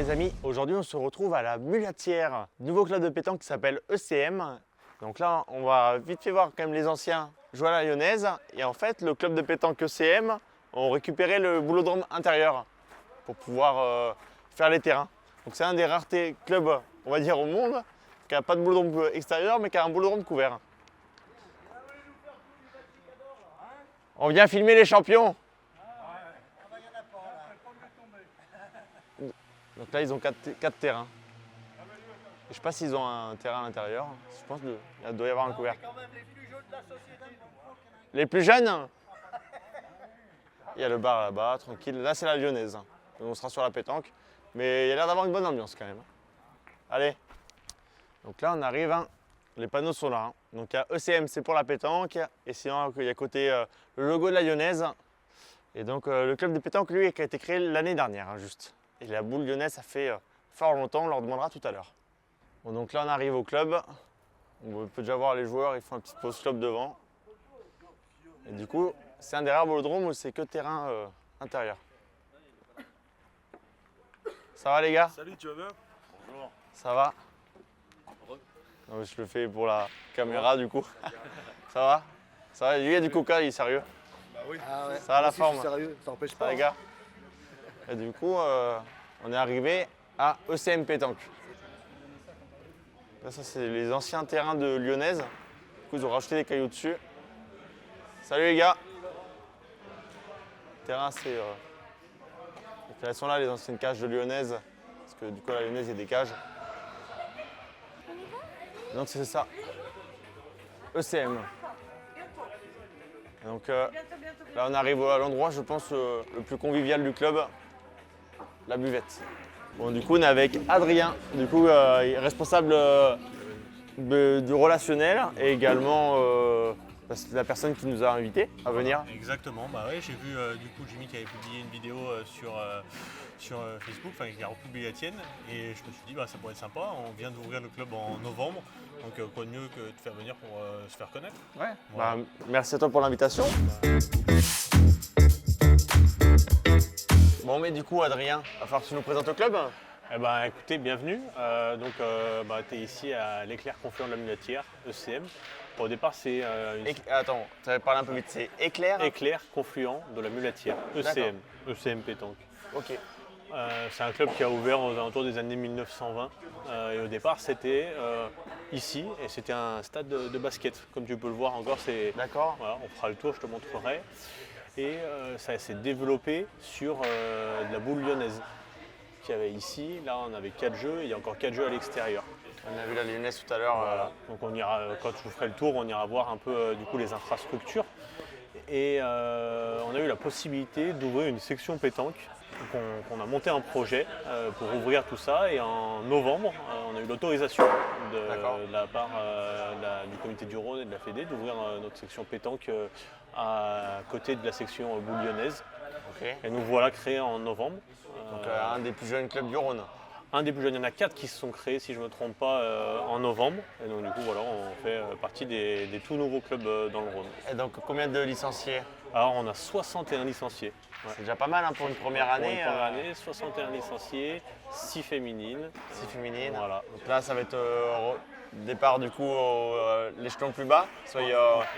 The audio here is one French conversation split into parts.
les amis, aujourd'hui on se retrouve à la Mulatière, nouveau club de pétanque qui s'appelle ECM. Donc là on va vite fait voir quand même les anciens jouer à la lyonnaise. Et en fait le club de pétanque ECM ont récupéré le boulodrome intérieur pour pouvoir faire les terrains. Donc c'est un des rares clubs, on va dire, au monde qui n'a pas de boulodrome extérieur mais qui a un boulodrome couvert. On vient filmer les champions. Donc là, ils ont 4 terrains. Je ne sais pas s'ils ont un terrain à l'intérieur. Je pense qu'il doit y avoir un couvert. Les plus jeunes? Il y a le bar là-bas, tranquille. Là, c'est la lyonnaise. Donc on sera sur la pétanque. Mais il y a l'air d'avoir une bonne ambiance quand même. Allez. Donc là, on arrive. Les panneaux sont là. Donc il y a ECM, c'est pour la pétanque. Et sinon, il y a à côté le logo de la lyonnaise. Et donc le club de pétanque, lui, qui a été créé l'année dernière, juste. Et la boule lyonnaise, ça fait fort longtemps, on leur demandera tout à l'heure. Bon, donc là, on arrive au club. On peut déjà voir les joueurs, ils font un petit pause club devant. Et du coup, c'est un des rares bolodromes où c'est que terrain intérieur. Ça va les gars? Salut, tu vas bien? Bonjour. Ça va? Non, je le fais pour la caméra du coup. Ça va? Ça va? Lui, il y a du coca, il est sérieux. Bah oui. Ah ouais. Ça va la Aussi, forme? je suis sérieux, ça n'empêche Ça pas. les gars? Et du coup, on est arrivé à ECM Pétanque. Là, ça, c'est les anciens terrains de Lyonnaise. Du coup, ils ont rajouté des cailloux dessus. Salut les gars! Le terrain, c'est. Donc, elles sont là, les anciennes cages de Lyonnaise. Parce que du coup, à la Lyonnaise, il y a des cages. Donc, c'est ça. ECM. Et donc, là, on arrive à l'endroit, je pense, le plus convivial du club. La buvette. Bon, du coup, on est avec Adrien, du coup, responsable du relationnel et également la personne qui nous a invités à venir. Exactement, bah ouais, j'ai vu du coup Jimmy qui avait publié une vidéo sur Facebook, enfin qui a republié la tienne, et je me suis dit bah ça pourrait être sympa, on vient d'ouvrir le club en novembre, donc quoi de mieux que de faire venir pour se faire connaître. Ouais. Voilà. Bah, merci à toi pour l'invitation. Bon, mais du coup, Adrien, il va falloir que tu nous présentes le club. Eh ben, écoutez, bienvenue. Tu es ici à l'Éclair Confluent de la Mulatière, ECM. Bon, au départ, c'est Attends, tu avais parlé un peu vite, c'est Éclair. Éclair Confluent de la Mulatière, ECM, ECM Pétanque. Ok. C'est un club qui a ouvert aux alentours des années 1920. Et au départ, c'était ici, et c'était un stade de basket. Comme tu peux le voir encore, D'accord. voilà, on fera le tour, je te montrerai. Et ça s'est développé sur de la boule lyonnaise qu'il y avait ici. Là, on avait 4 jeux et il y a encore 4 jeux à l'extérieur. On a vu la lyonnaise tout à l'heure. Voilà. Donc on ira, quand je vous ferai le tour, on ira voir un peu du coup les infrastructures. Et on a eu la possibilité d'ouvrir une section pétanque. Donc on a monté un projet pour ouvrir tout ça, et en novembre, on a eu l'autorisation de la part du comité du Rhône et de la Fédé d'ouvrir notre section pétanque à côté de la section boule lyonnaise. Ok. Et nous voilà créés en novembre. Donc un des plus jeunes clubs du Rhône. Un des plus jeunes, il y en a 4 qui se sont créés, si je ne me trompe pas, en novembre. Et donc du coup, voilà, on fait partie des tout nouveaux clubs dans le Rhône. Et donc combien de licenciés? Alors on a 61 licenciés. Ouais. C'est déjà pas mal hein, pour une première Pour année. une première année, 61 licenciés, 6 féminines. 6 féminines. Voilà. Donc là, ça va être départ du coup l'échelon plus bas, soit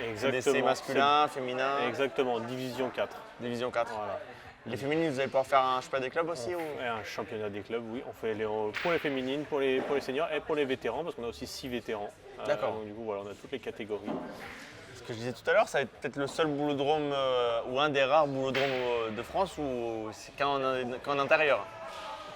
Exactement. CDC masculin, féminin, Exactement, division 4. division 4. Voilà. Les féminines, vous allez pouvoir faire un championnat des clubs aussi ou... Et un championnat des clubs, oui. On fait pour les féminines, pour les seniors et pour les vétérans, parce qu'on a aussi 6 vétérans. D'accord. Donc du coup, voilà, on a toutes les catégories. Ce que je disais tout à l'heure, ça va être peut-être le seul boulodrome ou un des rares boulodromes de France où c'est qu'en intérieur.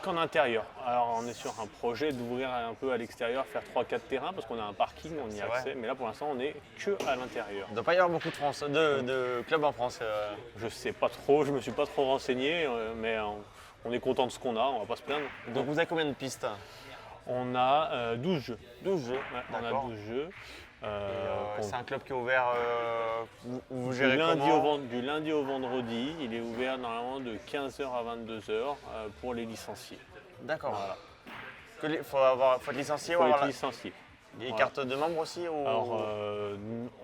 Qu'en intérieur. Alors on est sur un projet d'ouvrir un peu à l'extérieur, faire 3-4 terrains, parce qu'on a un parking, on y a accès. Mais là pour l'instant on n'est que à l'intérieur. Il ne doit pas y avoir beaucoup de clubs en France. Je sais pas trop, je me suis pas trop renseigné, mais on est content de ce qu'on a, on va pas se plaindre. Donc vous avez combien de pistes? On a 12 jeux. 12 jeux. Ouais, on a D'accord. 12 jeux. C'est un club qui est ouvert, où vous gérez Du lundi au vendredi, il est ouvert normalement de 15h à 22h pour les licenciés. D'accord. Voilà. Il faut être licencié Il faut ou être avoir licencié. des Voilà. cartes de membres aussi ou... Alors,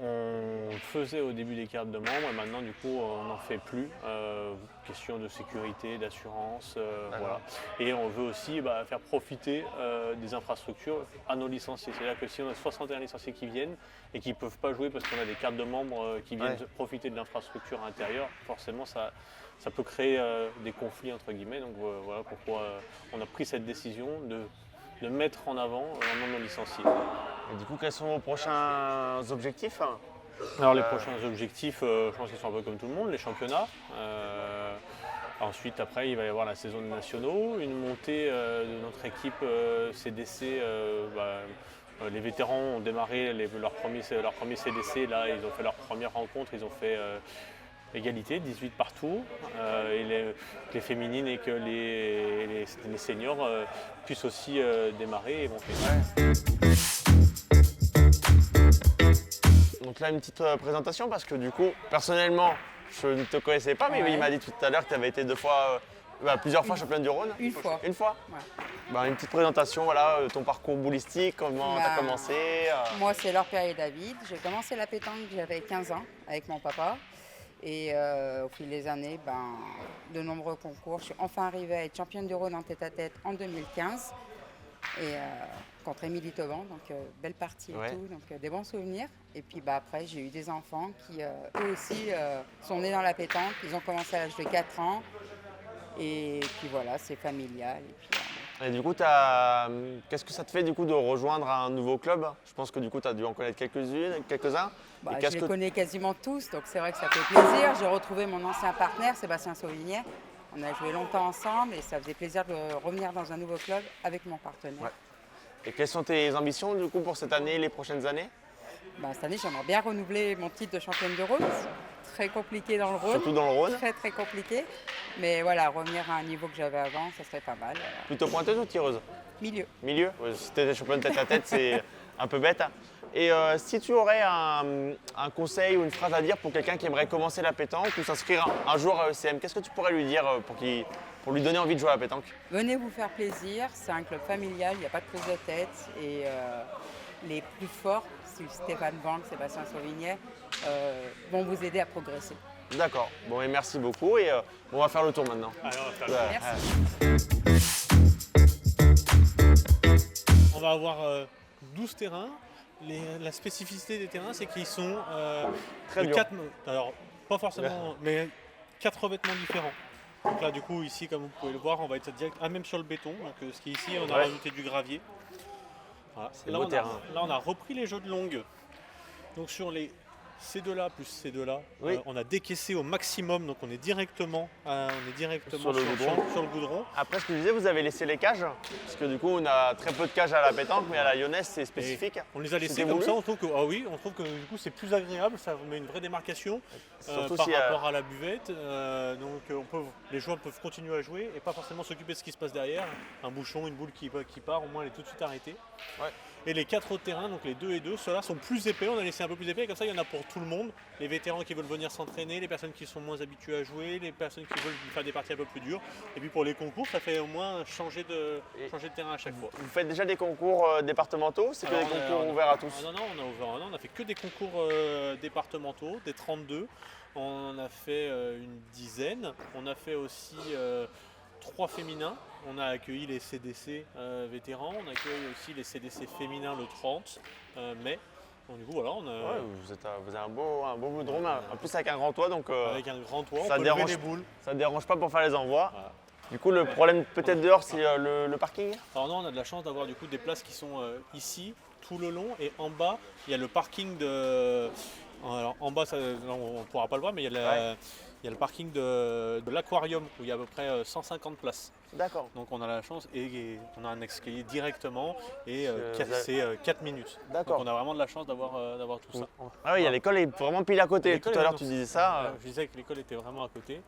on faisait au début des cartes de membres et maintenant du coup on n'en fait plus. Question de sécurité, d'assurance, voilà. Et on veut aussi faire profiter des infrastructures à nos licenciés. C'est-à-dire que si on a 61 licenciés qui viennent et qui ne peuvent pas jouer parce qu'on a des cartes de membres qui viennent profiter de l'infrastructure intérieure, forcément ça peut créer des conflits entre guillemets. Donc voilà pourquoi on a pris cette décision de mettre en avant vraiment nos licenciés. Et du coup, quels sont vos prochains objectifs? Alors les prochains objectifs, je pense qu'ils sont un peu comme tout le monde, les championnats. Ensuite, après, il va y avoir la saison des nationaux, une montée de notre équipe CDC. Les vétérans ont démarré leur premier CDC, là ils ont fait leur première rencontre, ils ont fait égalité, 18 partout, et que les féminines et que les seniors puissent aussi démarrer et monter. Donc là, une petite présentation parce que du coup, personnellement, je ne te connaissais pas, mais il m'a dit tout à l'heure que tu avais été plusieurs fois championne du Rhône. Une fois. Une fois. Ouais. Une petite présentation, voilà, ton parcours boulistique, comment tu as commencé. Moi, c'est Laure Perrier David. J'ai commencé la pétanque, j'avais 15 ans avec mon papa. Et au fil des années, de nombreux concours. Je suis enfin arrivée à être championne du Rhône en tête-à-tête en 2015. Et contre Émilie Tauban, donc belle partie et tout, donc des bons souvenirs. Et puis après, j'ai eu des enfants qui, eux aussi, sont nés dans la pétanque. Ils ont commencé à l'âge de 4 ans. Et puis voilà, c'est familial. Et du coup, qu'est-ce que ça te fait du coup de rejoindre un nouveau club? Je pense que du coup, tu as dû en connaître quelques-uns. Je les connais quasiment tous, donc c'est vrai que ça fait plaisir. J'ai retrouvé mon ancien partenaire, Sébastien Sauvignet. On a joué longtemps ensemble et ça faisait plaisir de revenir dans un nouveau club avec mon partenaire. Ouais. Et quelles sont tes ambitions du coup pour cette année et les prochaines années? Cette année, j'aimerais bien renouveler mon titre de championne de Rhône. Très compliqué dans le Rhône. Surtout dans le Rhône. Très très compliqué. Mais voilà, revenir à un niveau que j'avais avant, ça serait pas mal. Plutôt pointeuse ou tireuse? Milieu. Milieu. Si tu étais championne tête à tête, c'est un peu bête. Et si tu aurais un conseil ou une phrase à dire pour quelqu'un qui aimerait commencer la pétanque ou s'inscrire un jour à ECM, qu'est-ce que tu pourrais lui dire pour lui donner envie de jouer à la pétanque? Venez vous faire plaisir, c'est un club familial, il n'y a pas de prise de tête. Et les plus forts, Stéphane Banque, Sébastien Sauvignet, vont vous aider à progresser. D'accord. Bon, et merci beaucoup. Et on va faire le tour maintenant. Allez, on va faire le tour. Merci. On va avoir 12 terrains. La spécificité des terrains, c'est qu'ils sont Très de dur. 4, alors pas forcément, mais 4 revêtements différents. Donc là, du coup, ici, comme vous pouvez le voir, on va être direct, même sur le béton. Donc ce qui est ici, on a rajouté du gravier. Voilà. C'est beau terrain. Là, on a repris les jeux de longue. Donc sur ces deux-là plus ces deux-là, on a décaissé au maximum, donc on est directement Sur le goudron. Après, ce que je disais, vous avez laissé les cages, parce que du coup, on a très peu de cages à la pétanque, mais à la lyonnaise, c'est spécifique. Et on les a laissés C'était comme voulu ça, on trouve que du coup c'est plus agréable, ça met une vraie démarcation Surtout par si, rapport à la buvette. Donc les joueurs peuvent continuer à jouer et pas forcément s'occuper de ce qui se passe derrière. Un bouchon, une boule qui part, au moins elle est tout de suite arrêtée. Ouais. Et les 4 autres terrains, donc les 2 et 2, ceux-là sont plus épais, on a laissé un peu plus épais, comme ça il y en a pour tout le monde. Les vétérans qui veulent venir s'entraîner, les personnes qui sont moins habituées à jouer, les personnes qui veulent faire des parties un peu plus dures. Et puis pour les concours, ça fait au moins changer de terrain à chaque fois. Vous faites déjà des concours départementaux? C'est que des concours ouverts à tous? On a fait que des concours départementaux, des 32. On a fait une dizaine. On a fait aussi 3 féminins. On a accueilli les CDC vétérans. On accueille aussi les CDC féminins le 30 mai. Donc du coup voilà, Vous avez un beau boudron, en plus avec un grand toit, donc avec un grand toit, ça on peut dérange, lever les boules. Ça ne dérange pas pour faire les envois. Voilà. Du coup, le problème peut-être dehors, c'est le parking. Alors non, on a de la chance d'avoir du coup des places qui sont ici, tout le long, et en bas, il y a le parking de... Alors en bas, on ne pourra pas le voir, mais il y a le parking de l'aquarium où il y a à peu près 150 places. D'accord. Donc on a la chance et on a un escalier directement et c'est 4 minutes. D'accord. Donc on a vraiment de la chance d'avoir tout ça. Ah oui, l'école est vraiment pile à côté. L'école Tout à l'heure, est- tu disais ça. Je disais que l'école était vraiment à côté.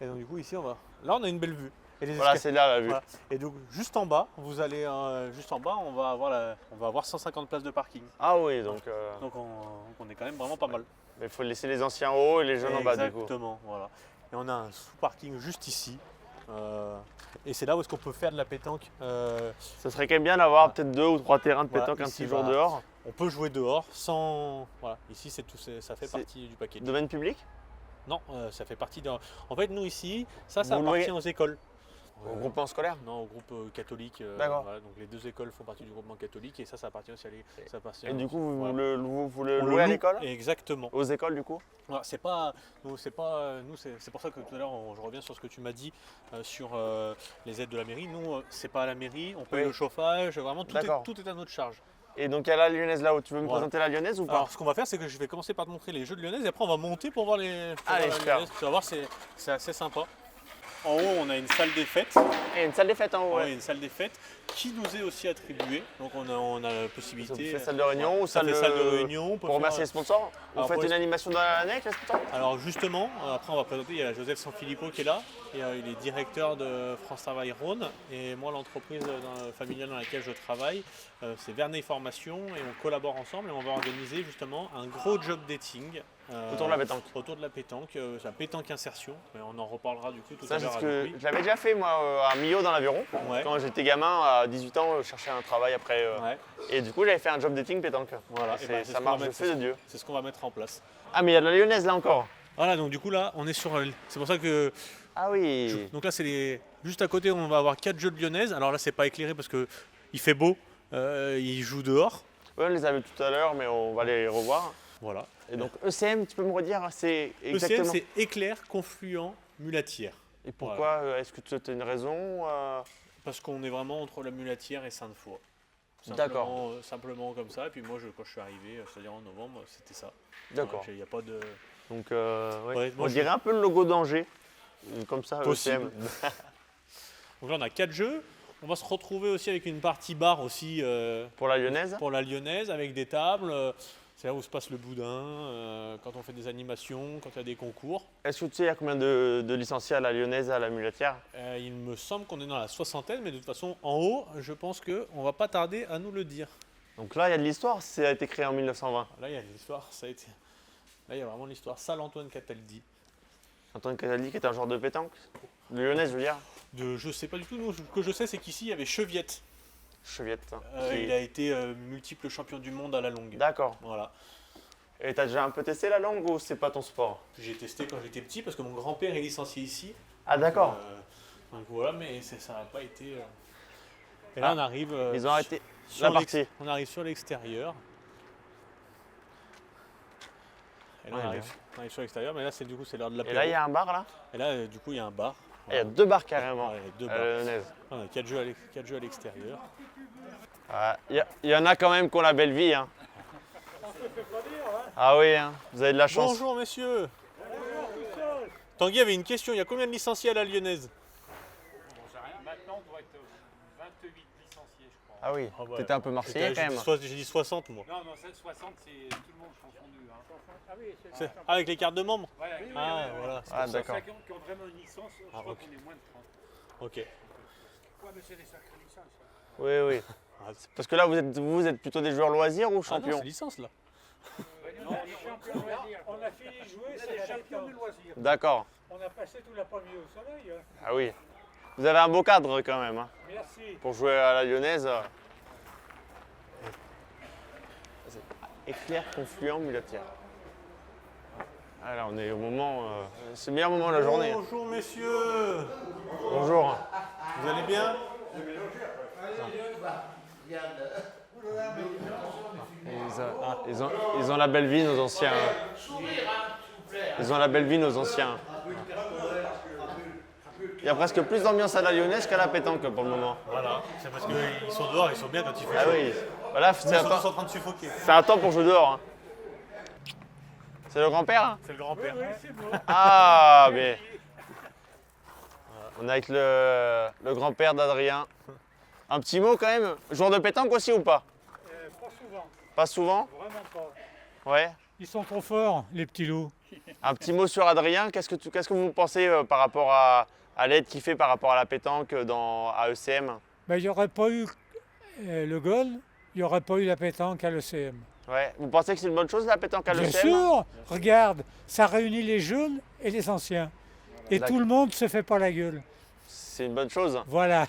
Et donc du coup ici là on a une belle vue. Et les Voilà, escaliers- c'est là la vue. Voilà. Et donc juste en bas, on va avoir 150 places de parking. Ah oui, donc Donc on est quand même vraiment pas mal. il faut laisser les anciens en haut et les jeunes en bas du coup. Exactement, voilà. Et on a un sous-parking juste ici. Et c'est là où est-ce qu'on peut faire de la pétanque. Ça serait quand même bien d'avoir peut-être 2 ou 3 terrains de Voilà, pétanque un ici, petit jour voilà. dehors. on peut jouer dehors sans. Voilà, ici ça fait C'est- partie du paquet. Domaine public? Non, ça fait partie d'un. En fait, nous ici, ça Vous appartient louez aux écoles. Au groupement scolaire? Non, au groupe catholique. D'accord. Voilà, donc les 2 écoles font partie du groupement catholique et ça appartient aussi à ça appartient Et du coup, vous voilà. vous le On louez à loue, l'école? Exactement. Aux écoles, du coup? Voilà, c'est pas, nous, c'est pour ça que tout à l'heure, je reviens sur ce que tu m'as dit sur les aides de la mairie. Nous, c'est pas à la mairie, on paye Oui. le chauffage, vraiment D'accord. tout est à notre charge. Et donc, il y a la lyonnaise là-haut. Tu veux me Voilà. présenter la lyonnaise ou pas? Alors, ce qu'on va faire, c'est que je vais commencer par te montrer les jeux de lyonnaise et après, on va monter pour voir Allez, la super. lyonnaise. Tu vas voir, c'est assez sympa. En haut, on a une salle des fêtes. Et une salle des fêtes en haut. Ouais, Ouais. une salle des fêtes qui nous est aussi attribuée. Donc, on a la Ça possibilité. fait salle de réunion ou Ça fait salle de réunion. on peut Pour remercier les faire- sponsors? Vous Alors, faites pour une les- animation dans l'année avec les sponsors? Alors justement, après on va présenter, il y a Joseph Sanfilippo qui est là, et, il est directeur de France Travail Rhône, et moi l'entreprise familiale dans laquelle je travaille, c'est Verneuil Formation, et on collabore ensemble et on va organiser justement un gros job dating. Autour de la pétanque. Autour de la pétanque, c'est la pétanque insertion, mais on en reparlera du coup tout Ça, à c'est l'heure ce avec que lui. je l'avais déjà fait, moi, à Millau dans l'Aveyron. Ouais. Quand j'étais gamin, à 18 ans, je cherchais un travail après. Ouais, Et du coup, j'avais fait un job dating pétanque. voilà, Et et ben, c'est ça ce qu'on va marche de mettre- feu de Dieu. c'est ce qu'on va mettre en place. Ah, mais il y a de la lyonnaise là encore. Voilà, donc du coup là, on est sur. C'est pour ça que. Ah oui. Donc là, juste à côté, on va avoir 4 jeux de lyonnaise. Alors là, c'est pas éclairé parce que il fait beau, il joue dehors. Ouais, on les avait tout à l'heure, mais on va les revoir. Voilà. Et donc, ECM, tu peux me redire, c'est ECM, exactement. c'est Éclair, Confluent, Mulatière. Et pourquoi Est-ce que tu as une raison Parce qu'on est vraiment entre la Mulatière et Sainte-Foy. D'accord. Simplement comme ça. Et puis moi, quand je suis arrivé, c'est-à-dire en novembre, c'était ça. D'accord. Il n'y a pas de. Donc, ouais. Ouais, moi, on je- dirait un peu le logo d'Angers. Comme ça, Possible. ECM. Donc là, on a 4 jeux. On va se retrouver aussi avec une partie bar aussi Pour la lyonnaise. pour la lyonnaise, avec des tables. C'est là où se passe le boudin, quand on fait des animations, quand il y a des concours. Est-ce que tu sais, il y a combien de licenciés à la lyonnaise, à la mulatière? Il me semble qu'on est dans la soixantaine, mais de toute façon, en haut, je pense qu'on va pas tarder à nous le dire. Donc là, il y a de l'histoire, ça a été créé en 1920. Là, il y a l'histoire, ça a été. Là, il y a vraiment l'histoire. Salle Antoine Cataldi. Antoine Cataldi, qui est un joueur de pétanque. De lyonnaise, je veux dire. Je sais pas du tout. Nous, ce que je sais, c'est qu'ici, il y avait Cheviette. Cheviette. Il a été multiple champion du monde à la longue. D'accord. Voilà. Et t'as déjà un peu testé la langue ou c'est pas ton sport? J'ai testé quand j'étais petit parce que mon grand-père est licencié ici. Ah d'accord. Donc voilà, mais ça n'a pas été. Et là, on arrive. Ils ont arrêté sur la l'ex- partie. On arrive sur l'extérieur. Et là, Ouais, on arrive sur l'extérieur, mais là, du coup, c'est l'heure de Et l'apéro. là, il y a un bar là? Et là, du coup, il y a un bar. Ah, il y a 2 bars carrément. Ouais, il y a 2 à bars. la lyonnaise. On a 4 jeux à l'extérieur. Ah, il y en a quand même qui ont la belle vie. Hein. Ah oui, hein. Vous avez de la chance. Bonjour, messieurs. Tanguy avait une question. Il y a combien de licenciés à la lyonnaise? Maintenant, on doit être 28 licenciés, je crois. Ah oui, Ah ouais. t'étais un peu marseillais quand même. J'ai dit 60, moi. Non, 60, c'est tout le monde confondu. Hein. Ah oui, c'est Ah, avec les cartes de membres? Voilà, Ah, voilà. Ah d'accord. qui ont vraiment une licence, je crois ok. qu'on est moins de 30. Ok. Ouais, mais c'est des sacrées licences. hein. Oui, oui. Parce que là, vous êtes plutôt des joueurs loisirs ou Ah non, champions? c'est licence, là. Non, on est champion de loisirs. On a fini de jouer, c'est champion de loisirs. D'accord. On a passé toute l'après-midi au soleil. Hein. Ah oui. Vous avez un beau cadre quand même. Hein. Merci. Pour jouer à la lyonnaise. Éclair, confluent, mulatière. Ah là, on est au moment. C'est le meilleur moment de la journée. hein. Bonjour, messieurs. Bonjour. Vous allez bien? Ils ont la belle vie, nos anciens. Ils ont la belle vie, nos anciens. Il y a presque plus d'ambiance à la lyonnaise qu'à la pétanque pour le moment. Voilà. C'est parce qu'ils sont dehors, ils sont bien quand il fait Ah chaud. oui. Voilà, Ils c'est sont un, tous temps, en train de suffoquer. c'est un temps pour jouer dehors. hein. C'est le grand-père hein? C'est le grand-père. Ah, mais. On est avec le grand-père d'Adrien. Un petit mot quand même. Joueur de pétanque aussi ou pas? Pas souvent, Pas souvent? vraiment pas. Ouais. Ils sont trop forts, les petits loups. Un petit mot sur Adrien. Qu'est-ce que vous pensez par rapport à l'aide qu'il fait par rapport à la pétanque à ECM? Ben, il n'y aurait pas eu le goal, il n'y aurait pas eu la pétanque à l'ECM. Ouais. Vous pensez que c'est une bonne chose la pétanque à Bien l'ECM? sûr, regarde, ça réunit les jeunes et les anciens. Et D'accord. tout le monde se fait pas la gueule. C'est une bonne chose. Voilà.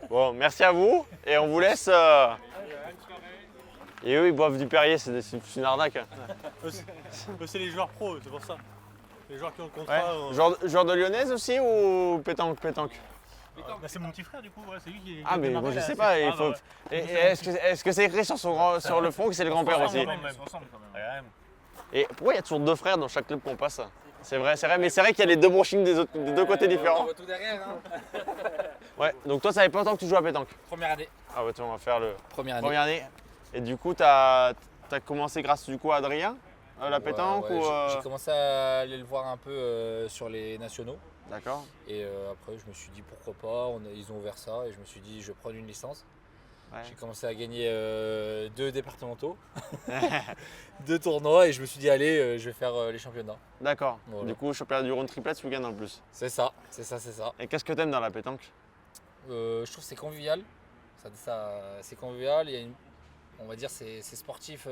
Bon, merci à vous et on vous laisse. Et eux, ils boivent du Perrier, c'est une arnaque. Hein. Eux, c'est les joueurs pros, c'est pour ça. Les joueurs qui ont le Ouais. contrat. Genre de lyonnaise aussi ou pétanque? Bah, c'est mon petit frère du coup, ouais, c'est lui qui. Ah, mais moi je sais pas. Il faut... Et est-ce que c'est écrit sur le fond que c'est le grand-père aussi? Ouais. Et pourquoi il y a toujours 2 frères dans chaque club qu'on passe? C'est vrai, mais c'est vrai qu'il y a les 2 brushings des 2 côtés différents. Tout derrière, hein. Ouais, donc toi, ça fait pas longtemps que tu joues à pétanque? Première année. Ah, ouais, on va faire le Première année. première année. Et du coup, t'as commencé grâce du coup à Adrien, la pétanque Ouais, ou j'ai commencé à aller le voir un peu sur les nationaux. D'accord. Et après, je me suis dit pourquoi pas. Ils ont ouvert ça et je me suis dit je vais prendre une licence. Ouais. J'ai commencé à gagner 2 départementaux, 2 tournois et je me suis dit allez, je vais faire les championnats. D'accord. Voilà. Du coup, championnat du Rhône triplette ce week-end en plus. C'est ça. Et qu'est-ce que t'aimes dans la pétanque? Je trouve que c'est convivial. C'est convivial. On va dire c'est sportif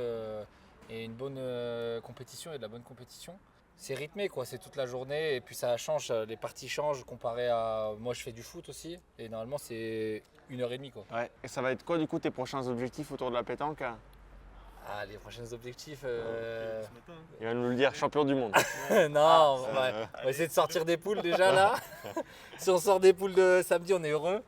et une bonne compétition et de la bonne compétition. C'est rythmé quoi, c'est toute la journée et puis ça change, les parties changent comparé à moi je fais du foot aussi et normalement c'est 1h30 quoi. Ouais. Et ça va être quoi du coup tes prochains objectifs autour de la pétanque? Ah les prochains objectifs Il va nous le dire, champion du monde. non, on va essayer de sortir des poules déjà là. Si on sort des poules de samedi, on est heureux.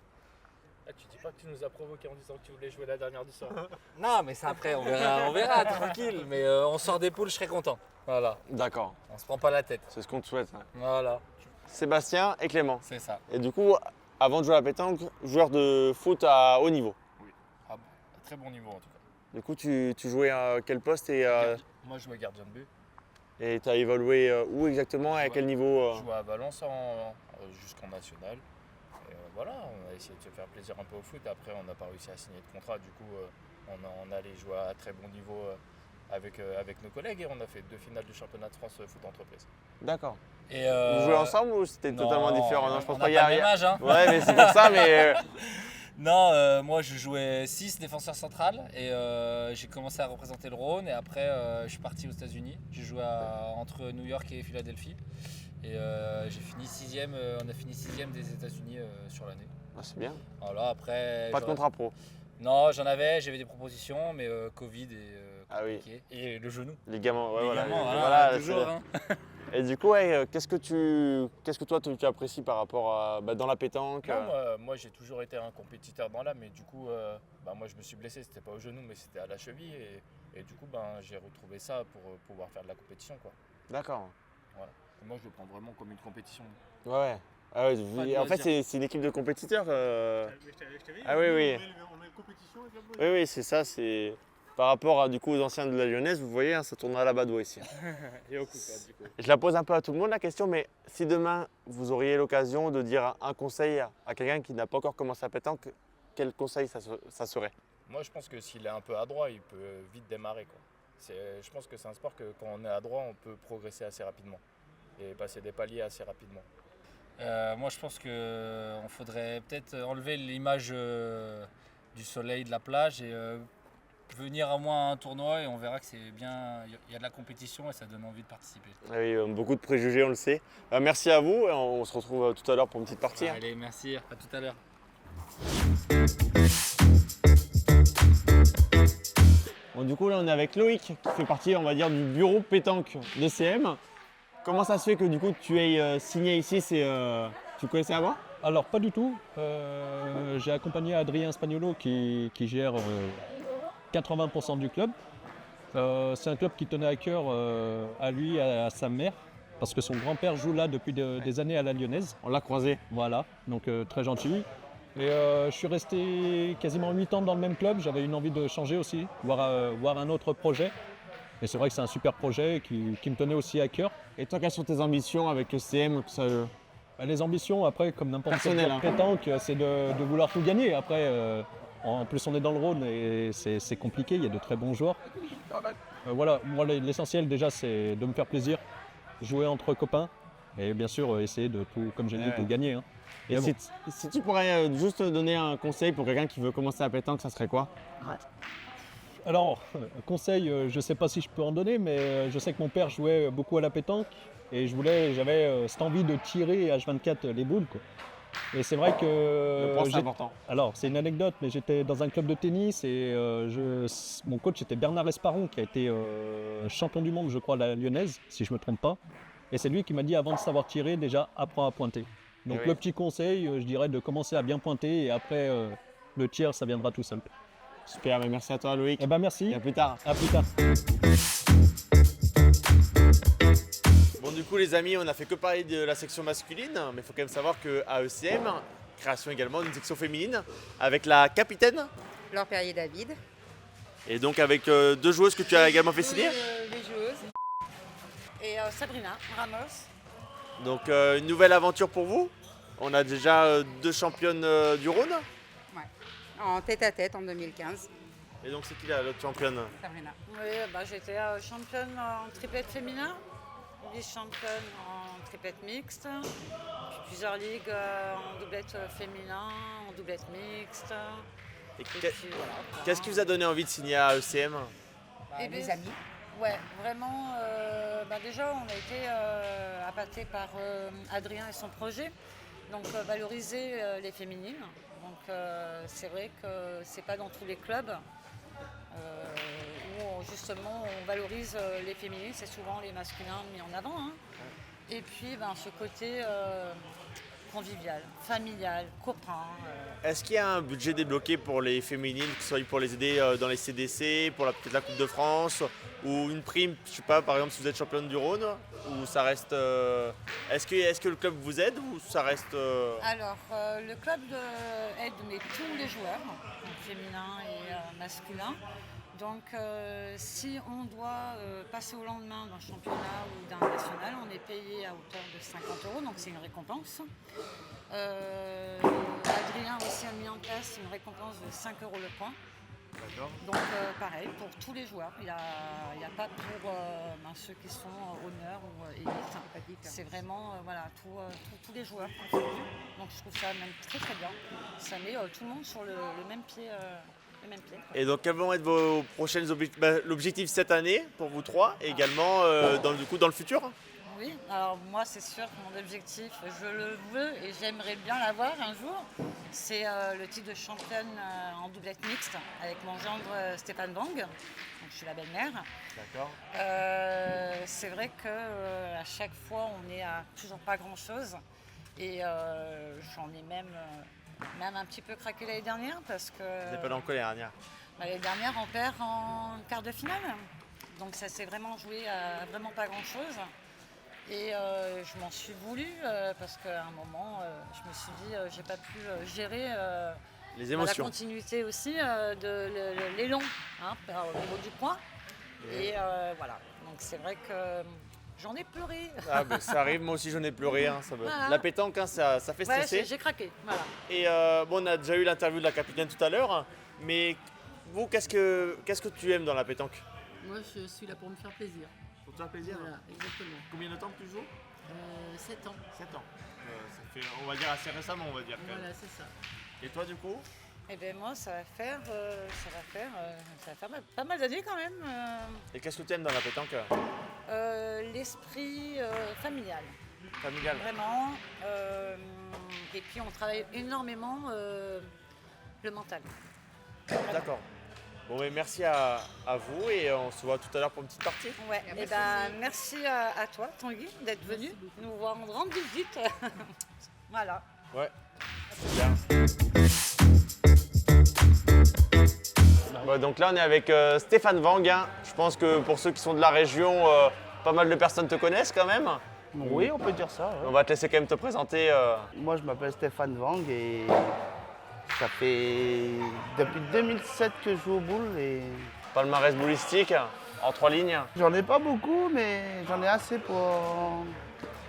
Ah, tu dis pas que tu nous as provoqué en disant que tu voulais jouer la dernière du soir. Non, mais ça après, on verra tranquille. Mais on sort des poules, je serai content. Voilà, D'accord. on se prend pas la tête. C'est ce qu'on te souhaite. Hein. Voilà, Sébastien et Clément. c'est ça. Et du coup, avant de jouer à la pétanque, joueur de foot à haut niveau. Ah, très bon niveau en tout cas. Du coup, tu jouais à quel poste et Moi, je jouais gardien de but. tu as évolué où exactement et à quel niveau Je jouais à Valence jusqu'en national. Et voilà, on a essayé de se faire plaisir un peu au foot. Après, on n'a pas réussi à signer de contrat. Du coup, on allait jouer à très bon niveau avec nos collègues et on a fait 2 finales du championnat de France foot entreprise. D'accord. Et Vous jouez ensemble ou c'était non, totalement différent? Non, je pense on pas n'a qu'il y a le même âge, hein. Ouais, mais c'est pour ça, mais. Non, moi je jouais 6 défenseur central et j'ai commencé à représenter le Rhône et après je suis parti aux États-Unis. J'ai joué entre New York et Philadelphie et j'ai fini 6e, on a fini 6e des États-Unis sur l'année. Ah, c'est bien. Voilà, après. Pas de contrat pro. Non, j'avais des propositions, mais Covid et Ah oui. compliqué. Et le genou. Les gamins, ouais, voilà. Également, Voilà, toujours. c'est- Hein. Et du coup, ouais, qu'est-ce que toi tu apprécies par rapport à dans la pétanque? Non, moi, j'ai toujours été un compétiteur dans l'âme, mais du coup, moi je me suis blessé, c'était pas au genou, mais c'était à la cheville. Et du coup, j'ai retrouvé ça pour pouvoir faire de la compétition, quoi. D'accord. Et moi, je le prends vraiment comme une compétition. Ouais. Ah ouais, Pas de en fait, loisir. c'est une équipe de compétiteurs. Ah on oui, met- oui. On met une compétition avec la boîte. Oui, oui, c'est ça. C'est par rapport à, du coup, aux anciens de la Lyonnaise, vous voyez, hein, ça tournera à la Badois ici. Et au coup, du coup. Je la pose un peu à tout le monde la question, mais si demain vous auriez l'occasion de dire un conseil à quelqu'un qui n'a pas encore commencé à pétanque, quel conseil ça serait? Moi, je pense que s'il est un peu adroit, il peut vite démarrer, quoi. Je pense que c'est un sport que quand on est adroit, on peut progresser assez rapidement et passer des paliers assez rapidement. Moi, je pense qu'on faudrait peut-être enlever l'image du soleil, de la plage et venir à moins à un tournoi et on verra que c'est bien. Il y a de la compétition et ça donne envie de participer. Ah oui, beaucoup de préjugés, on le sait. Merci à vous et on se retrouve tout à l'heure pour une petite partie. Hein. Allez, merci. À tout à l'heure. Bon, du coup, là, on est avec Loïc qui fait partie, on va dire, du bureau pétanque de CM. Comment ça se fait que du coup tu aies signé ici? Tu connaissais avant? Alors pas du tout. J'ai accompagné Adrien Spagnolo qui gère 80% du club. C'est un club qui tenait à cœur à lui et à sa mère parce que son grand-père joue là depuis des années à la Lyonnaise. On l'a croisé. Voilà, donc très gentil. Et je suis resté quasiment 8 ans dans le même club. J'avais une envie de changer aussi, voir un autre projet. Et c'est vrai que c'est un super projet qui me tenait aussi à cœur. Et toi, quelles sont tes ambitions avec le CM Les ambitions, après, comme n'importe quel Personnel, club pétanque, c'est de vouloir tout gagner. Après, en plus, on est dans le Rhône et c'est compliqué, il y a de très bons joueurs. Voilà, moi, l'essentiel déjà, c'est de me faire plaisir, jouer entre copains et bien sûr, essayer de tout, comme j'ai dit, Ouais. tout gagner. Hein. Et Mais bon. si tu pourrais juste donner un conseil pour quelqu'un qui veut commencer à pétanque, ça serait quoi? Alors, conseil, je ne sais pas si je peux en donner, mais je sais que mon père jouait beaucoup à la pétanque et j'avais cette envie de tirer H24 les boules, quoi. Et c'est vrai que Le point, c'est j'ai- important. alors c'est une anecdote, mais j'étais dans un club de tennis et mon coach était Bernard Esparon qui a été champion du monde, je crois, à la Lyonnaise, si je ne me trompe pas. Et c'est lui qui m'a dit avant de savoir tirer, déjà apprends à pointer. Donc Oui. le petit conseil, je dirais de commencer à bien pointer et après le tir, ça viendra tout seul. Super, mais merci à toi Loïc. Eh ben merci, Et à plus tard. à plus tard. Bon, du coup, les amis, on n'a fait que parler de la section masculine, mais il faut quand même savoir qu'à ECM, création également d'une section féminine avec la capitaine Laure Perrier-David. et donc avec deux joueuses que tu as également fait signer. Les joueuses. Et Sabrina Ramos. Donc, une nouvelle aventure pour vous. On a déjà deux championnes du Rhône. En tête-à-tête en 2015. Et donc, c'est qui l'autre championne? Sabrina. Oui, j'étais championne en triplette féminin, vice-championne en triplette mixte, puis plusieurs ligues en doublette féminin, en doublette mixte. Et Et que- puis, voilà, quoi. Qu'est-ce qui vous a donné envie de signer à ECM? Eh les bien, amis. Ouais, vraiment, déjà on a été appâtés par Adrien et son projet, donc valoriser les féminines. Donc c'est vrai que c'est pas dans tous les clubs où justement on valorise les féminines, c'est souvent les masculins mis en avant. Hein. Et puis ce côté convivial, familial, copain. Est-ce qu'il y a un budget débloqué pour les féminines, que ce soit pour les aider dans les CDC, pour peut-être la Coupe de France, ou une prime, je sais pas, par exemple si vous êtes championne du Rhône, ou ça reste... Est-ce que le club vous aide, ou ça reste... Alors, le club aide mais tous les joueurs, donc féminins et masculins. Donc, si on doit passer au lendemain d'un championnat ou d'un national, on est payé à hauteur de 50 €, donc c'est une récompense. Adrien aussi a mis en place une récompense de 5 € le point. Donc, pareil, pour tous les joueurs. Il n'y a pas pour ceux qui sont honneur ou élite. C'est vraiment tous les joueurs confondus. Donc, je trouve ça même très très bien. Ça met tout le monde sur le même pied. Quoi. Et donc, quels vont être vos prochaines l'objectif cette année pour vous trois, et également dans le futur? Oui, alors moi c'est sûr que mon objectif, je le veux et j'aimerais bien l'avoir un jour, c'est le titre de championne en doublette mixte avec mon gendre Stéphane Bang, donc je suis la belle-mère. D'accord. C'est vrai qu'à chaque fois on est à toujours pas grand-chose et j'en ai même un petit peu craqué l'année dernière parce que Vous n'avez pas dans le dernière. l'année dernière on perd en quart de finale, donc ça s'est vraiment joué à vraiment pas grand-chose. Et je m'en suis voulu parce qu'à un moment, je me suis dit, j'ai pas pu gérer Les la émotions. continuité aussi de l'élan au niveau du point. Et voilà, donc c'est vrai que j'en ai pleuré. Ah, ça arrive, moi aussi j'en ai pleuré. Voilà. La pétanque, ça fait Ouais, stresser. j'ai craqué, voilà. Et on a déjà eu l'interview de la capitaine tout à l'heure, mais vous, qu'est-ce que tu aimes dans la pétanque? Moi, je suis là pour me faire plaisir. Pour te faire plaisir. Voilà, exactement. Combien de temps que tu joues? 7 ans. 7 ans. Ça fait, on va dire, assez récemment, on va dire. Quand même. Voilà, c'est ça. Et toi, du coup? Et bien moi, ça va faire pas mal d'années quand même. Et qu'est-ce que tu aimes dans la pétanque L'esprit familial. familiale? Vraiment. Et puis on travaille énormément le mental. D'accord. Bon, mais merci à vous et on se voit tout à l'heure pour une petite partie. Ouais. Et merci à toi, Tanguy, d'être venu nous rendre visite. Voilà. Ouais. Super. Donc là, on est avec Stéphane Wang. Hein. Je pense que pour ceux qui sont de la région, pas mal de personnes te connaissent quand même. Oui, on peut dire ça. Ouais. On va te laisser quand même te présenter. Moi, je m'appelle Stéphane Wang et ça fait depuis 2007 que je joue au boule et Palmarès boulistique en 3 lignes. j'en ai pas beaucoup, mais j'en ai assez pour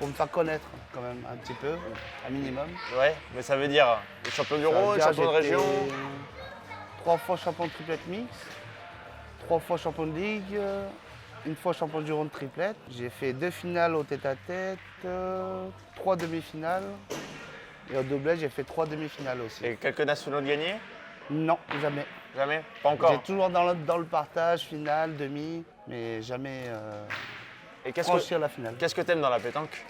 me faire connaître quand même un petit peu, un minimum. Ouais, mais ça veut dire les champions du Ça veut Rhône, dire champion de j'étais région. 3 fois champion de triplette mix, 3 fois champion de ligue, 1 fois champion du Rhône triplette. J'ai fait 2 finales au tête-à-tête, 3 demi-finales. Et au doublette, j'ai fait 3 demi-finales aussi. Et quelques nationaux de gagnés? Non, jamais. Jamais? Pas encore. J'ai toujours dans le partage, finale, demi, mais jamais Et franchir la finale. qu'est-ce que t'aimes dans la pétanque?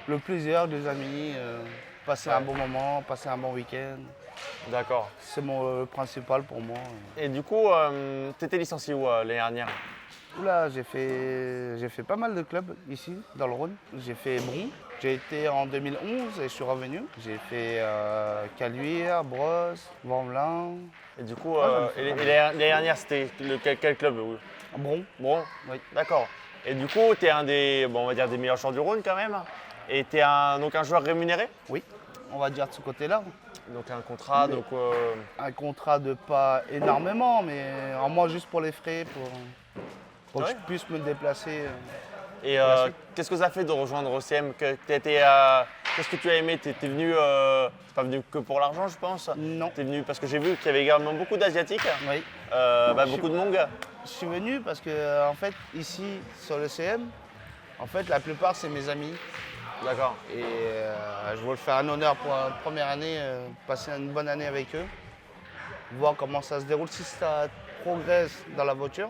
Le plaisir des amis, passer un bon moment, passer un bon week-end. D'accord. C'est mon principal pour moi. Et du coup, tu étais licencié où l'année dernière? Oula, j'ai fait pas mal de clubs ici, dans le Rhône. J'ai fait Bron. J'ai été en 2011 et je suis revenu. J'ai fait Caluire, Brosse, Vanvelin. Et du coup, j'en ai fait pas mal. l'année dernière, c'était quel club? Bron. Bron. Oui. D'accord. Et du coup, tu es un des, bon, on va dire, des meilleurs joueurs du Rhône quand même. Et tu es donc un joueur rémunéré? Oui, on va dire de ce côté-là. Donc un contrat, Mais- donc... Un contrat de pas énormément, mais en moins juste pour les frais, pour que Ouais. je puisse me déplacer. Et la suite. qu'est-ce que ça fait de rejoindre OCM? Qu'est-ce que tu as aimé? Tu es venu, c'est pas venu que pour l'argent, je pense? Non. Tu es venu parce que j'ai vu qu'il y avait également beaucoup d'Asiatiques, Oui. beaucoup de Mong. Je suis venu parce que en fait ici sur le CM, en fait la plupart c'est mes amis. D'accord. Et je veux le faire un honneur pour la première année, passer une bonne année avec eux, voir comment ça se déroule. Si ça progresse dans la voiture,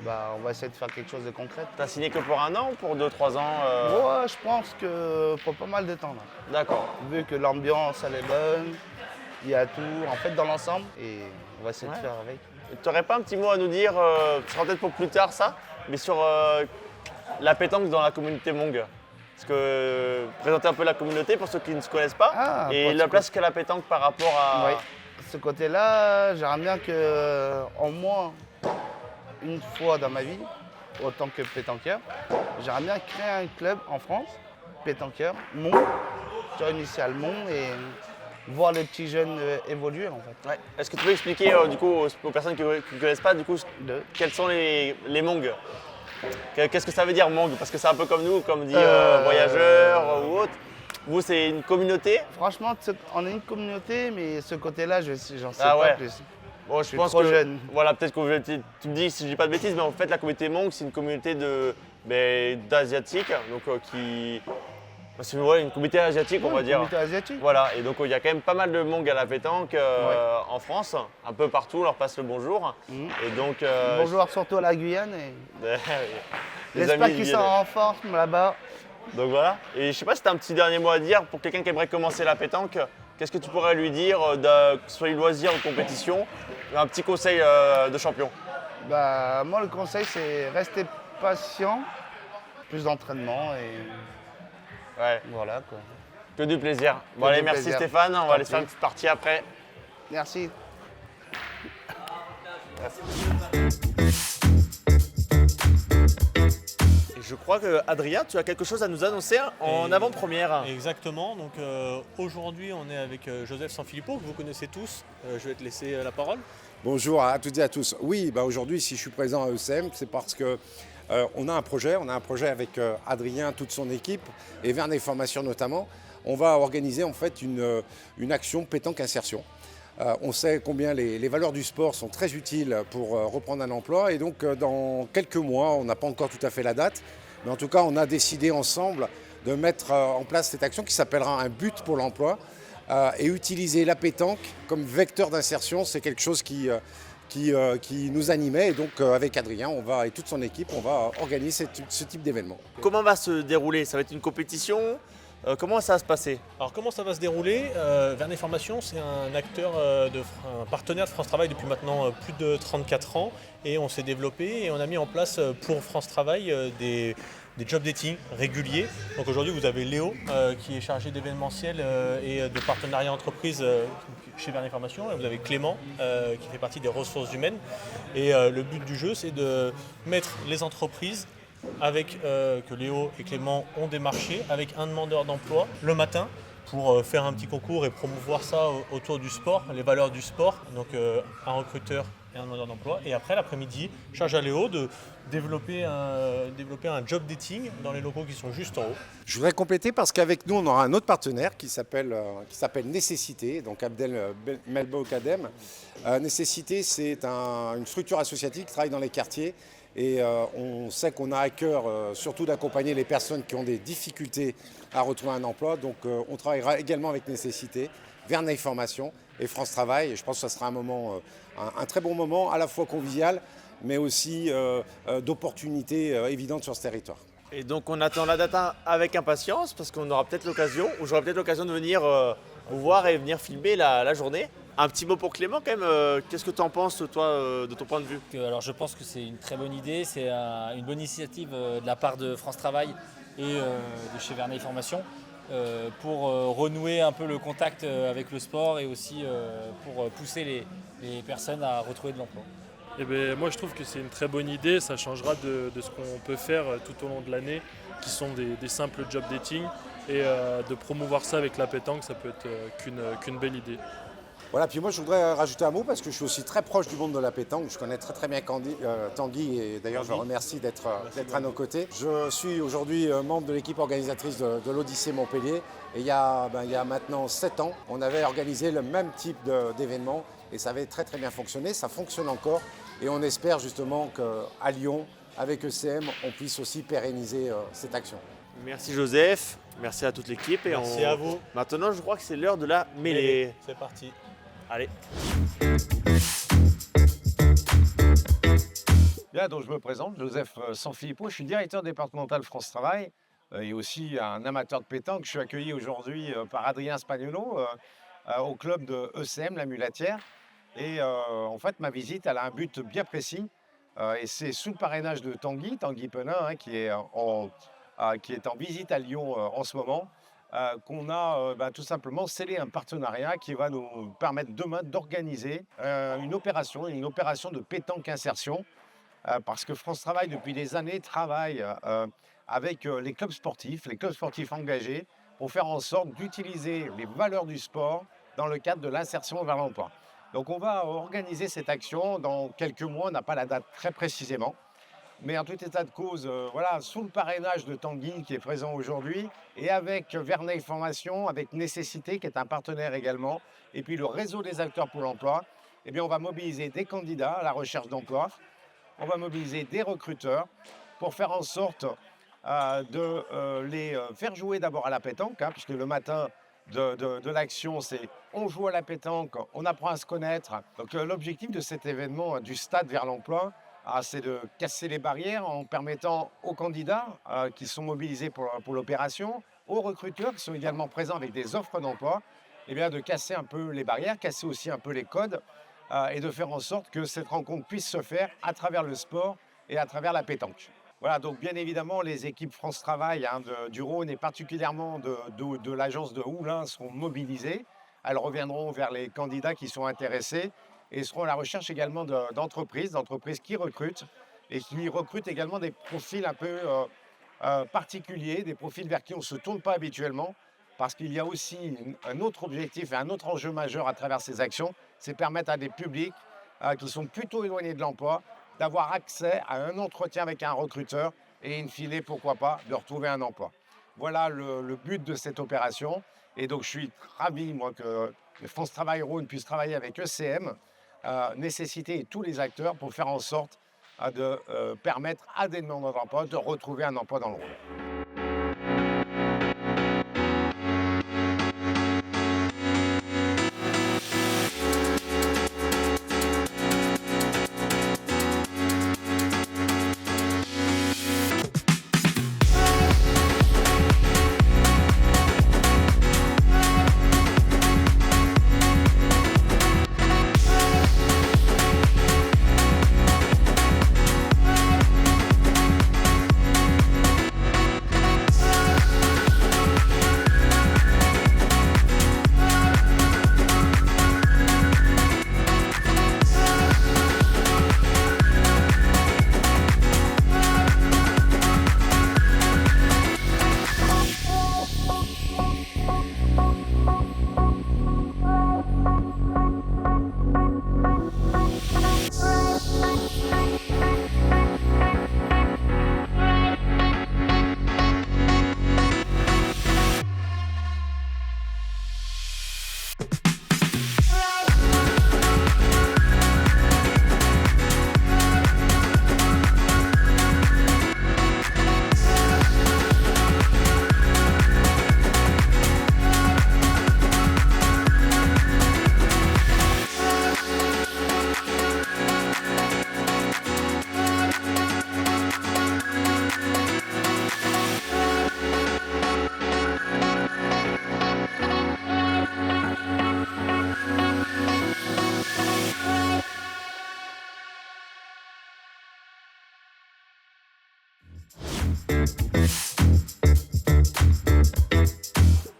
bah, on va essayer de faire quelque chose de concret. T'as signé que pour 1 an ou pour 2-3 ans Ouais, je pense que pour pas mal de temps là. D'accord. Vu que l'ambiance elle est bonne, il y a tout en fait dans l'ensemble et on va essayer de Ouais. faire avec. Tu n'aurais pas un petit mot à nous dire, ce sera peut-être pour plus tard ça, mais sur la pétanque dans la communauté Mong? Parce que présenter un peu la communauté pour ceux qui ne se connaissent pas Ah, et pas de la place qu'a la pétanque par rapport à... Oui. Ce côté-là, j'aimerais bien que au moins une fois dans ma vie, autant que pétanqueur, j'aimerais bien créer un club en France, pétanqueur, Mont, tu vois, initial Mont, et voir les petits jeunes évoluer en fait. Ouais. Est-ce que tu peux expliquer du coup aux personnes qui ne connaissent pas du coup quels sont les Mong? Qu'est-ce que ça veut dire Mong? Parce que c'est un peu comme nous, comme dit voyageurs ou autre. Vous, c'est une communauté? Franchement, on est une communauté, mais ce côté-là, j'en sais Ah pas ouais. plus. Bon, je suis pense trop que, jeune. Voilà, peut-être que tu me dis si je dis pas de bêtises, mais en fait, la communauté Mong, c'est une communauté d'Asiatiques, donc qui. C'est une communauté asiatique, on va Une dire. communauté asiatique. Voilà, et donc il y a quand même pas mal de Mong à la pétanque en France, un peu partout, on leur passe le bonjour. Mhm. Et donc. Bonjour surtout à la Guyane. Et les j'espère amis qu'ils viennent. sont en forme là-bas. Donc voilà. Et je sais pas si tu as un petit dernier mot à dire pour quelqu'un qui aimerait commencer la pétanque. Qu'est-ce que tu pourrais lui dire, que ce soit loisir ou compétition? Un petit conseil de champion. Bah, moi, le conseil, c'est rester patient, plus d'entraînement et Ouais. voilà quoi. Que du plaisir. Bon Que allez, du merci plaisir. Stéphane. On va Tant aller se faire pis. une petite partie après. Merci. Et je crois que Adrien, tu as quelque chose à nous annoncer en avant-première. Exactement. Donc aujourd'hui, on est avec Joseph Sanfilippo, que vous connaissez tous. Je vais te laisser la parole. Bonjour à toutes et à tous. Oui, aujourd'hui, si je suis présent à ECM, c'est parce que on a un projet avec Adrien, toute son équipe, et Vernet Formation notamment. On va organiser en fait une action pétanque insertion. On sait combien les valeurs du sport sont très utiles pour reprendre un emploi, et donc dans quelques mois, on n'a pas encore tout à fait la date, mais en tout cas, on a décidé ensemble de mettre en place cette action qui s'appellera un but pour l'emploi. Et utiliser la pétanque comme vecteur d'insertion, c'est quelque chose qui nous animait. Et donc avec Adrien et toute son équipe, on va organiser ce type d'événement. Comment va se dérouler? Ça va être une compétition? Comment ça va se passer? Alors comment ça va se dérouler? Vernet Formation, c'est un acteur, un partenaire de France Travail depuis maintenant plus de 34 ans. Et on s'est développé et on a mis en place pour France Travail des job dating réguliers. Donc aujourd'hui, vous avez Léo qui est chargé d'événementiel et de partenariat entreprise chez Vernet Formation. Et vous avez Clément qui fait partie des ressources humaines. Et le but du jeu, c'est de mettre les entreprises que Léo et Clément ont démarché avec un demandeur d'emploi le matin pour faire un petit concours et promouvoir ça autour du sport, les valeurs du sport. Donc un recruteur et un demandeur d'emploi. Et après, l'après-midi, charge à Léo de développer un job dating dans les locaux qui sont juste en haut. Je voudrais compléter parce qu'avec nous, on aura un autre partenaire qui s'appelle Nécessité, donc Abdel Melbo Kadem. Nécessité, c'est une structure associative qui travaille dans les quartiers. Et on sait qu'on a à cœur surtout d'accompagner les personnes qui ont des difficultés à retrouver un emploi. Donc on travaillera également avec Nécessité, Vernet Formation et France Travail. Et je pense que ce sera un très bon moment, à la fois convivial, mais aussi d'opportunités évidentes sur ce territoire. Et donc on attend la date avec impatience parce qu'on aura peut-être l'occasion, ou j'aurai peut-être l'occasion de venir vous voir et venir filmer la journée. Un petit mot pour Clément quand même, qu'est-ce que tu en penses toi de ton point de vue? Alors je pense que c'est une très bonne idée, c'est une bonne initiative de la part de France Travail et de chez Verneuil Formation pour renouer un peu le contact avec le sport et aussi pour pousser les personnes à retrouver de l'emploi. Eh bien, moi je trouve que c'est une très bonne idée, ça changera de ce qu'on peut faire tout au long de l'année, qui sont des simples job dating, et de promouvoir ça avec la pétanque, ça peut être qu'une belle idée. Voilà, puis moi je voudrais rajouter un mot parce que je suis aussi très proche du monde de la pétanque. Je connais très bien Tanguy et d'ailleurs je le remercie d'être à nos côtés. Je suis aujourd'hui membre de l'équipe organisatrice de l'Odyssée Montpellier et il y a maintenant 7 ans, on avait organisé le même type d'événement et ça avait très bien fonctionné, ça fonctionne encore et on espère justement qu'à Lyon, avec ECM, on puisse aussi pérenniser cette action. Merci Joseph, merci à toute l'équipe. Merci à vous. Maintenant je crois que c'est l'heure de la mêlée. C'est parti. Allez. Bien, donc je me présente, Joseph Sanfilippo, je suis directeur départemental France Travail et aussi un amateur de pétanque. Je suis accueilli aujourd'hui par Adrien Spagnolo au club de ECM, la Mulatière. Et en fait, ma visite, elle a un but bien précis et c'est sous le parrainage de Tanguy Penin, qui est en visite à Lyon en ce moment. Qu'on a tout simplement scellé un partenariat qui va nous permettre demain d'organiser une opération de pétanque insertion parce que France Travail depuis des années travaille avec les clubs sportifs engagés pour faire en sorte d'utiliser les valeurs du sport dans le cadre de l'insertion vers l'emploi. Donc on va organiser cette action dans quelques mois, on n'a pas la date très précisément. Mais en tout état de cause, sous le parrainage de Tanguy qui est présent aujourd'hui et avec Verneuil Formation, avec Nécessité qui est un partenaire également, et puis le réseau des acteurs pour l'emploi, eh bien on va mobiliser des candidats à la recherche d'emploi, on va mobiliser des recruteurs pour faire en sorte de les faire jouer d'abord à la pétanque, puisque le matin de l'action, c'est on joue à la pétanque, on apprend à se connaître. Donc l'objectif de cet événement du stade vers l'emploi, c'est de casser les barrières en permettant aux candidats qui sont mobilisés pour l'opération, aux recruteurs qui sont également présents avec des offres d'emploi, de casser un peu les barrières, casser aussi un peu les codes et de faire en sorte que cette rencontre puisse se faire à travers le sport et à travers la pétanque. Voilà, donc bien évidemment, les équipes France Travail du Rhône et particulièrement de l'agence de Oulin seront mobilisées. Elles reviendront vers les candidats qui sont intéressés et seront à la recherche également d'entreprises qui recrutent et qui recrutent également des profils un peu particuliers, des profils vers qui on ne se tourne pas habituellement, parce qu'il y a aussi un autre objectif et un autre enjeu majeur à travers ces actions, c'est permettre à des publics qui sont plutôt éloignés de l'emploi d'avoir accès à un entretien avec un recruteur et in fine, pourquoi pas, de retrouver un emploi. Voilà le but de cette opération et donc je suis ravi moi que France Travail Rhône puisse travailler avec ECM, Nécessité et tous les acteurs pour faire en sorte de permettre à des demandeurs d'emploi de retrouver un emploi dans le Rhône.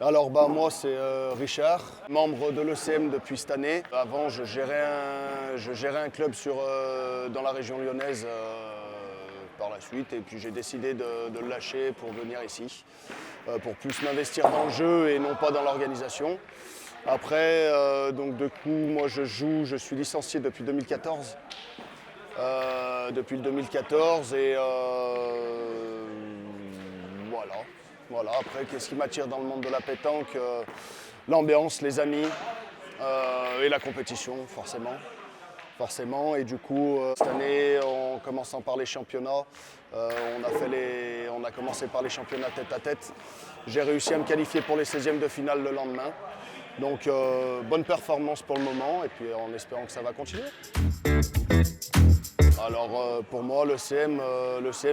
Alors moi c'est Richard, membre de l'ECM depuis cette année. Avant je gérais un club dans la région lyonnaise par la suite et puis j'ai décidé de le lâcher pour venir ici, pour plus m'investir dans le jeu et non pas dans l'organisation. Après donc du coup moi je suis licencié depuis 2014. Depuis le 2014 et voilà, après, qu'est-ce qui m'attire dans le monde de la pétanque? L'ambiance, les amis et la compétition, forcément. Et du coup, cette année, en commençant par les championnats, on a commencé par les championnats tête à tête. J'ai réussi à me qualifier pour les 16e de finale le lendemain. Donc, bonne performance pour le moment et puis en espérant que ça va continuer. Alors pour moi, le CM,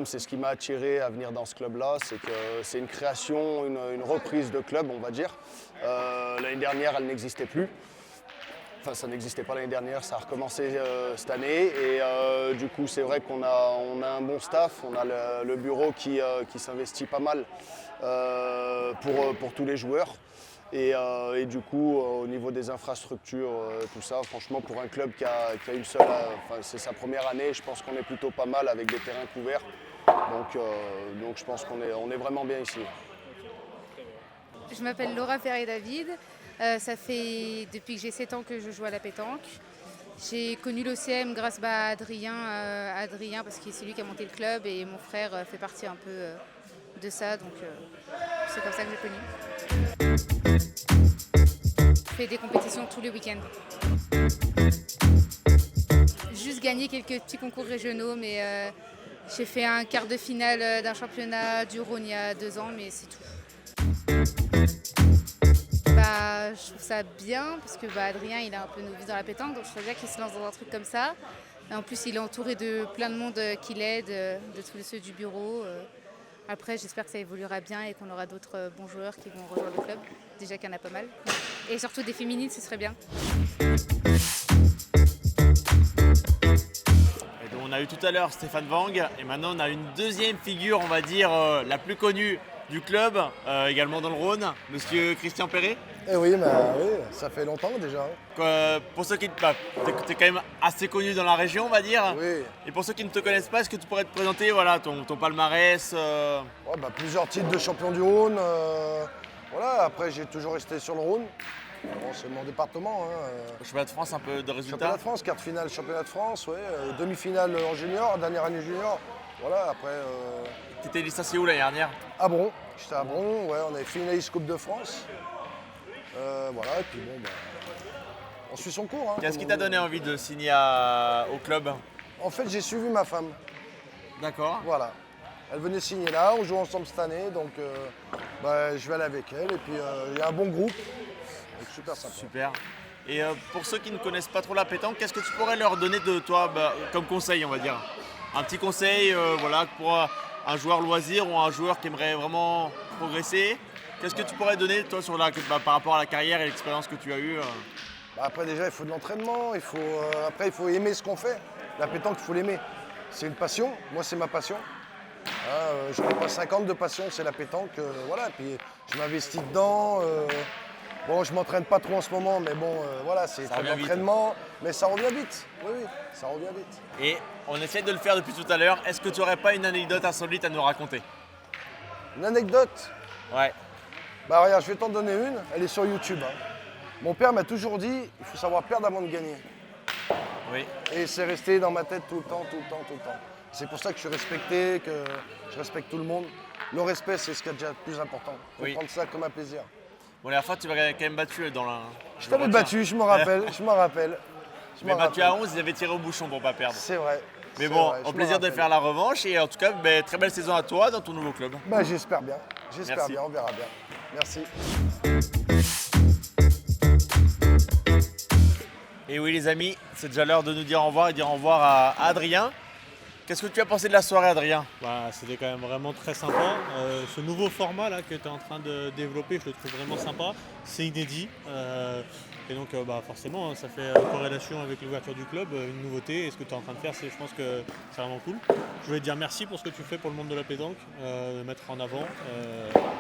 c'est ce qui m'a attiré à venir dans ce club-là. C'est que c'est une création, une reprise de club, on va dire. L'année dernière, elle n'existait plus. Enfin, ça n'existait pas l'année dernière, ça a recommencé cette année. Et du coup, c'est vrai qu'on a un bon staff, on a le bureau qui s'investit pas mal pour tous les joueurs. Et du coup, au niveau des infrastructures, tout ça, franchement, pour un club qui a une seule, c'est sa première année, je pense qu'on est plutôt pas mal avec des terrains couverts. Donc je pense qu'on est vraiment bien ici. Je m'appelle Laura Ferré-David. Ça fait depuis que j'ai 7 ans que je joue à la pétanque. J'ai connu l'OCM grâce à Adrien parce que c'est lui qui a monté le club et mon frère fait partie un peu de ça. Donc c'est comme ça que j'ai connu. Je fais des compétitions tous les week-ends. Juste gagné quelques petits concours régionaux, mais j'ai fait un quart de finale d'un championnat du Rhône il y a 2 ans, mais c'est tout. Je trouve ça bien parce que Adrien il est un peu novice dans la pétanque, donc je trouve bien qu'il se lance dans un truc comme ça. Et en plus il est entouré de plein de monde qui l'aide, de tous ceux du bureau. Après j'espère que ça évoluera bien et qu'on aura d'autres bons joueurs qui vont rejoindre le club. Déjà qu'il y en a pas mal. Et surtout des féminines, ce serait bien. Et donc, on a eu tout à l'heure Stéphane Wang et maintenant on a une deuxième figure, on va dire, la plus connue du club, également dans le Rhône, monsieur Christian Perret. Eh oui, ça fait longtemps déjà. Pour ceux qui t'es quand même assez connu dans la région, on va dire. Oui. Et pour ceux qui ne te connaissent pas, est-ce que tu pourrais te présenter voilà, ton palmarès Plusieurs titres de champion du Rhône. Voilà, après j'ai toujours resté sur le Rhône. Bon, c'est mon département. Championnat de France, un peu de résultats. Championnat de France, quart de finale, championnat de France, ouais, demi-finale en junior, dernière année junior. Voilà, après. Tu étais licencié où l'année dernière? À Bron. J'étais à Bron, ouais, on avait finaliste Coupe de France. Voilà, et puis on suit son cours. Qu'est-ce qui t'a donné envie de signer au club? En fait, j'ai suivi ma femme. D'accord. Voilà. Elle venait signer là, on joue ensemble cette année, donc je vais aller avec elle. Et puis il y a un bon groupe, donc super sympa. Super. Et pour ceux qui ne connaissent pas trop la pétanque, qu'est-ce que tu pourrais leur donner de toi comme conseil, on va dire? Un petit conseil voilà, pour un joueur loisir ou un joueur qui aimerait vraiment progresser. Qu'est-ce que tu pourrais donner toi par rapport à la carrière et l'expérience que tu as eue Après déjà il faut de l'entraînement, après il faut aimer ce qu'on fait. La pétanque il faut l'aimer. C'est une passion, moi c'est ma passion. Je n'ai pas 50 de passion, c'est la pétanque. Voilà, et puis je m'investis dedans. Bon, je m'entraîne pas trop en ce moment, mais bon, voilà, c'est de l'entraînement. Mais ça revient vite, oui, ça revient vite. Et on essaie de le faire depuis tout à l'heure. Est-ce que tu n'aurais pas une anecdote insolite à nous raconter? Une anecdote? Ouais. Regarde, je vais t'en donner une, elle est sur YouTube. Mon père m'a toujours dit, il faut savoir perdre avant de gagner. Oui. Et c'est resté dans ma tête tout le temps. C'est pour ça que je suis respecté, que je respecte tout le monde. Le respect, c'est ce qui est déjà le plus important. Il faut prendre ça comme un plaisir. Bon, la dernière fois, tu m'avais quand même battu dans la... Je t'avais battu, je me rappelle. Mais battu à 11, ils avaient tiré au bouchon pour ne pas perdre. C'est vrai. Mais bon, au plaisir de faire la revanche. Et en tout cas, très belle saison à toi dans ton nouveau club. J'espère bien. On verra bien. Merci. Et oui les amis, c'est déjà l'heure de nous dire au revoir et dire au revoir à Adrien. Qu'est-ce que tu as pensé de la soirée, Adrien? C'était quand même vraiment très sympa. Ce nouveau format là que tu es en train de développer, je le trouve vraiment sympa. C'est inédit. Et donc forcément, ça fait corrélation avec l'ouverture du club, une nouveauté. Et ce que tu es en train de faire, je pense que c'est vraiment cool. Je voulais te dire merci pour ce que tu fais pour le monde de la pétanque, de mettre en avant.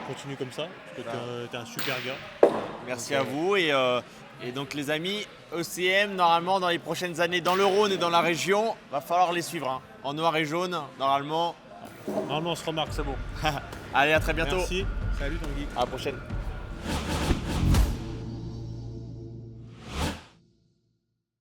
Continue comme ça, parce que tu es un super gars. Merci à vous. Et donc les amis, ECM, normalement dans les prochaines années, dans le Rhône et dans la région, va falloir les suivre. Hein. En noir et jaune, normalement. Normalement on se remarque, c'est bon. Allez, à très bientôt. Merci. Salut Tanguy. À la prochaine.